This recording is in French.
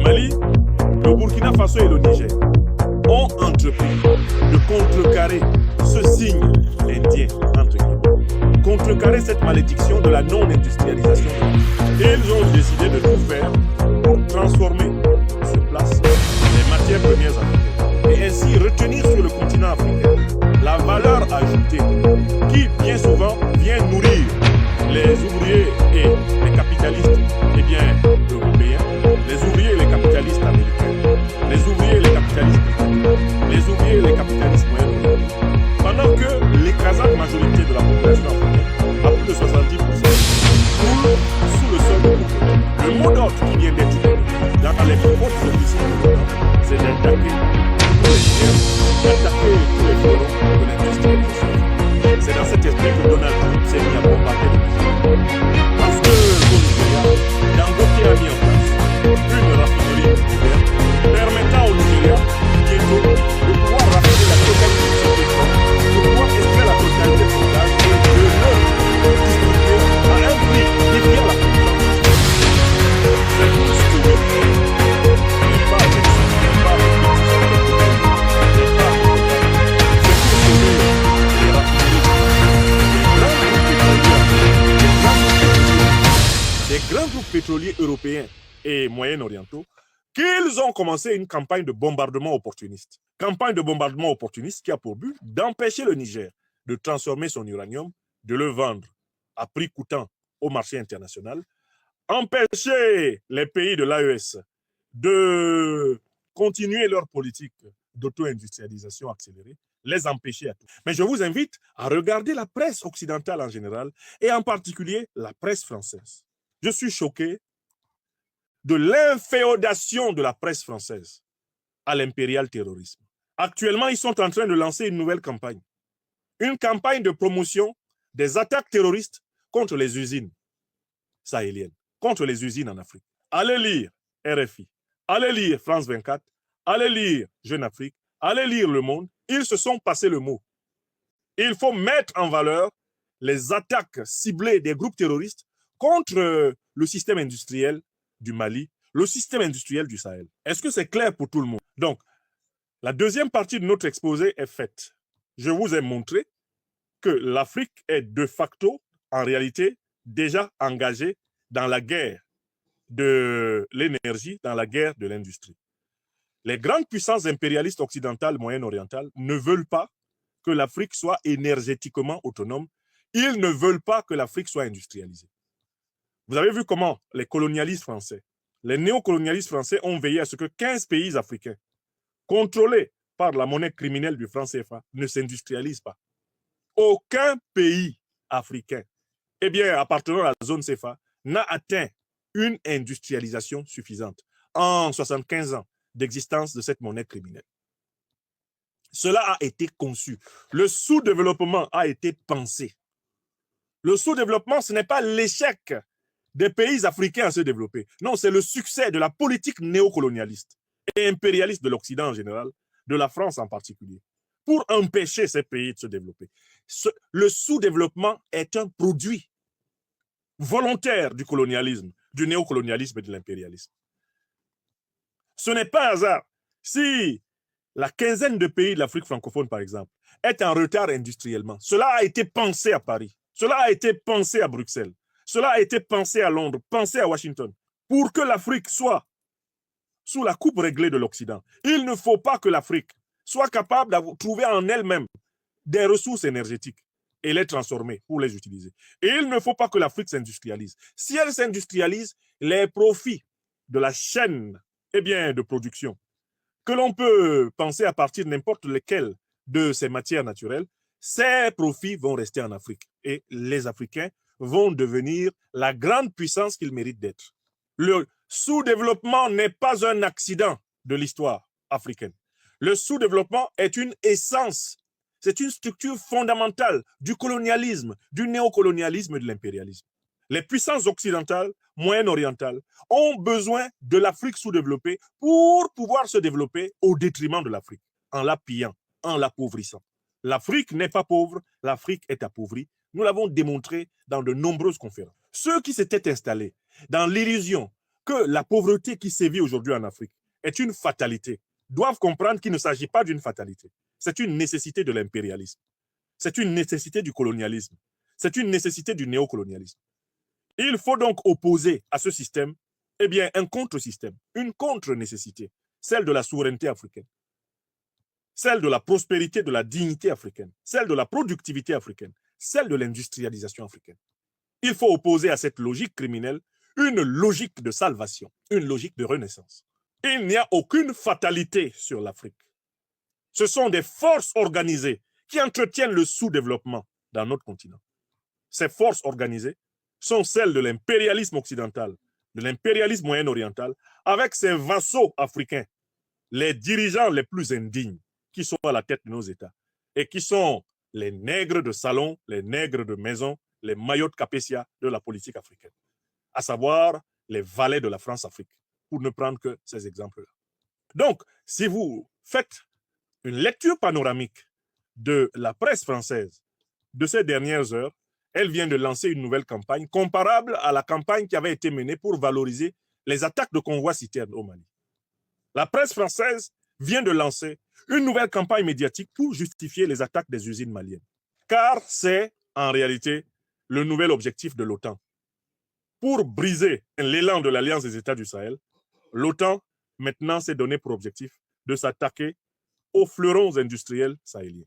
Mali, le Burkina Faso et le Niger ont entrepris de contrecarrer ce signe indien, entre guillemets, contrecarrer cette malédiction de la non-industrialisation. Et ils ont décidé de tout faire pour transformer sur place les matières premières africaines et ainsi retenir sur le continent africain la valeur ajoutée qui, bien souvent, vient nourrir les ouvriers et les capitalistes européens, les ouvriers et les capitalistes américains, les ouvriers et les capitalistes britanniques, les ouvriers et les capitalistes moyen-orientaux. Pendant que l'écrasante majorité de la population africaine, à plus de 70%, roule sous le sol de l'Europe. Le mot d'ordre qui vient d'être donné dans les plus hautes officines de l'Europe, c'est d'attaquer tous les géants, d'attaquer tous les fleurons de l'industrialisation. C'est dans cet esprit que Donald Trump s'est mis à bombarder le Nigeria. Parce que au Nigeria, Dangote a mis en place une raffinerie ouverte permettant au Nigeria bientôt de pouvoir raffiner la totalité de son pétrole, de pouvoir extraire la totalité de son gaz et de le distribuer à un prix défiant la concurrence. C'est tout ce que je fais. Ce n'est pas avec ça, ce n'est pas avec ça, ce n'est pas avec ça. C'est pour sauver les raffineries. Des grands groupes pétroliers européens et moyen-orientaux qu'ils ont commencé une campagne de bombardement opportuniste. Campagne de bombardement opportuniste qui a pour but d'empêcher le Niger de transformer son uranium, de le vendre à prix coûtant au marché international, empêcher les pays de l'AES de continuer leur politique d'auto-industrialisation accélérée, les empêcher à tout. Mais je vous invite à regarder la presse occidentale en général et en particulier la presse française. Je suis choqué de l'inféodation de la presse française à l'impérial terrorisme. Actuellement, ils sont en train de lancer une nouvelle campagne. Une campagne de promotion des attaques terroristes contre les usines sahéliennes, contre les usines en Afrique. Allez lire RFI, allez lire France 24, allez lire Jeune Afrique, allez lire Le Monde. Ils se sont passés le mot. Il faut mettre en valeur les attaques ciblées des groupes terroristes contre le système industriel du Mali, le système industriel du Sahel. Est-ce que c'est clair pour tout le monde? Donc, la deuxième partie de notre exposé est faite. Je vous ai montré que l'Afrique est de facto, en réalité, déjà engagée dans la guerre de l'énergie, dans la guerre de l'industrie. Les grandes puissances impérialistes occidentales, moyen-orientales, ne veulent pas que l'Afrique soit énergétiquement autonome. Ils ne veulent pas que l'Afrique soit industrialisée. Vous avez vu comment les colonialistes français, les néocolonialistes français ont veillé à ce que 15 pays africains, contrôlés par la monnaie criminelle du franc CFA, ne s'industrialisent pas. Aucun pays africain, appartenant à la zone CFA, n'a atteint une industrialisation suffisante en 75 ans d'existence de cette monnaie criminelle. Cela a été conçu. Le sous-développement a été pensé. Le sous-développement, ce n'est pas l'échec des pays africains à se développer. Non, c'est le succès de la politique néocolonialiste et impérialiste de l'Occident en général, de la France en particulier, pour empêcher ces pays de se développer. Le sous-développement est un produit volontaire du colonialisme, du néocolonialisme et de l'impérialisme. Ce n'est pas un hasard. Si la quinzaine de pays de l'Afrique francophone, par exemple, est en retard industriellement, cela a été pensé à Paris, cela a été pensé à Bruxelles, cela a été pensé à Londres, pensé à Washington. Pour que l'Afrique soit sous la coupe réglée de l'Occident, il ne faut pas que l'Afrique soit capable de trouver en elle-même des ressources énergétiques et les transformer pour les utiliser. Et il ne faut pas que l'Afrique s'industrialise. Si elle s'industrialise, les profits de la chaîne de production que l'on peut penser à partir de n'importe lequel de ces matières naturelles, ces profits vont rester en Afrique. Et les Africains vont devenir la grande puissance qu'ils méritent d'être. Le sous-développement n'est pas un accident de l'histoire africaine. Le sous-développement est une essence, c'est une structure fondamentale du colonialisme, du néocolonialisme et de l'impérialisme. Les puissances occidentales, moyen-orientales, ont besoin de l'Afrique sous-développée pour pouvoir se développer au détriment de l'Afrique, en la pillant, en l'appauvrissant. L'Afrique n'est pas pauvre, l'Afrique est appauvrie. Nous l'avons démontré dans de nombreuses conférences. Ceux qui s'étaient installés dans l'illusion que la pauvreté qui sévit aujourd'hui en Afrique est une fatalité, doivent comprendre qu'il ne s'agit pas d'une fatalité. C'est une nécessité de l'impérialisme. C'est une nécessité du colonialisme. C'est une nécessité du néocolonialisme. Il faut donc opposer à ce système eh bien, un contre-système, une contre-nécessité, celle de la souveraineté africaine, celle de la prospérité, de la dignité africaine, celle de la productivité africaine, celle de l'industrialisation africaine. Il faut opposer à cette logique criminelle une logique de salvation, une logique de renaissance. Il n'y a aucune fatalité sur l'Afrique. Ce sont des forces organisées qui entretiennent le sous-développement dans notre continent. Ces forces organisées sont celles de l'impérialisme occidental, de l'impérialisme moyen-oriental, avec ses vassaux africains, les dirigeants les plus indignes qui sont à la tête de nos États et qui sont les nègres de salon, les nègres de maison, les maillots de Capétia de la politique africaine, à savoir les valets de la France-Afrique, pour ne prendre que ces exemples-là. Donc, si vous faites une lecture panoramique de la presse française de ces dernières heures, elle vient de lancer une nouvelle campagne comparable à la campagne qui avait été menée pour valoriser les attaques de convois citernes au Mali. La presse française vient de lancer une nouvelle campagne médiatique pour justifier les attaques des usines maliennes. Car c'est en réalité le nouvel objectif de l'OTAN. Pour briser l'élan de l'Alliance des États du Sahel, l'OTAN maintenant s'est donné pour objectif de s'attaquer aux fleurons industriels sahéliens.